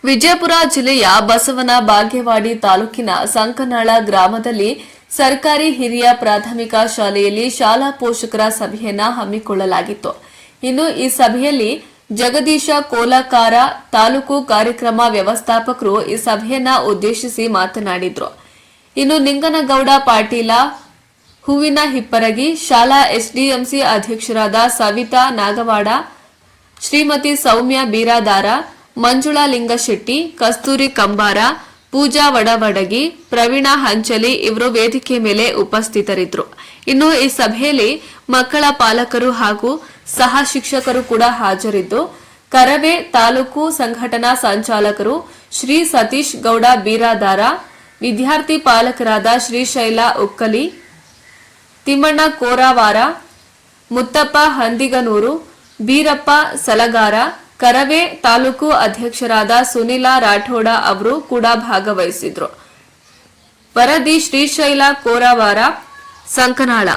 ವಿಜಯಪುರ ಜಿಲ್ಲೆಯ ಬಸವನ ಬಾಗೇವಾಡಿ ತಾಲೂಕಿನ ಸಂಕನಾಳ ಗ್ರಾಮದಲ್ಲಿ ಸರ್ಕಾರಿ ಹಿರಿಯ ಪ್ರಾಥಮಿಕ ಶಾಲೆಯಲ್ಲಿ ಶಾಲಾ ಪೋಷಕರ ಸಭೆಯನ್ನ ಹಮ್ಮಿಕೊಳ್ಳಲಾಗಿತ್ತು. ಇನ್ನು ಈ ಸಭೆಯಲ್ಲಿ ಜಗದೀಶ ಕೋಲಕಾರ ತಾಲೂಕು ಕಾರ್ಯಕ್ರಮ ವ್ಯವಸ್ಥಾಪಕರು ಈ ಸಭೆಯನ್ನ ಉದ್ದೇಶಿಸಿ ಮಾತನಾಡಿದ್ರು. ಇನ್ನು ನಿಂಗನಗೌಡ ಪಾಟೀಲ ಹೂವಿನ ಹಿಪ್ಪರಗಿ, ಶಾಲಾ ಎಸ್ಡಿಎಂಸಿ ಅಧ್ಯಕ್ಷರಾದ ಸವಿತಾ ನಾಗವಾಡ, ಶ್ರೀಮತಿ ಸೌಮ್ಯ ಬೀರಾದಾರ, ಮಂಜುಳಾ ಲಿಂಗಶೆಟ್ಟಿ, ಕಸ್ತೂರಿ ಕಂಬಾರ, ಪೂಜಾ ವಡವಡಗಿ, ಪ್ರವೀಣಾ ಹಂಚಲಿ ಇವರು ವೇದಿಕೆ ಮೇಲೆ ಉಪಸ್ಥಿತರಿದ್ದರು. ಇನ್ನು ಈ ಸಭೆಯಲ್ಲಿ ಮಕ್ಕಳ ಪಾಲಕರು ಹಾಗೂ ಸಹ ಶಿಕ್ಷಕರು ಕೂಡ ಹಾಜರಿದ್ದು, ಕರವೇ ತಾಲೂಕು ಸಂಘಟನಾ ಸಂಚಾಲಕರು ಶ್ರೀ ಸತೀಶ್ ಗೌಡ ಬೀರಾದಾರ, ವಿದ್ಯಾರ್ಥಿ ಪಾಲಕರಾದ ಶ್ರೀಶೈಲ ಉಕ್ಕಲಿ, ತಿಮ್ಮಣ್ಣ ಕೋರಾವಾರ, ಮುತ್ತಪ್ಪ ಹಂದಿಗನೂರು, ಬೀರಪ್ಪ ಸಲಗಾರ, ಕರವೇ ತಾಲೂಕು ಅಧ್ಯಕ್ಷರಾದ ಸುನಿಲಾ ರಾಠೋಡ ಅವರು ಕೂಡ ಭಾಗವಹಿಸಿದ್ರು. ವರದಿ ಶ್ರೀಶೈಲ ಕೋರಾವಾರ, ಸಂಕನಾಳ.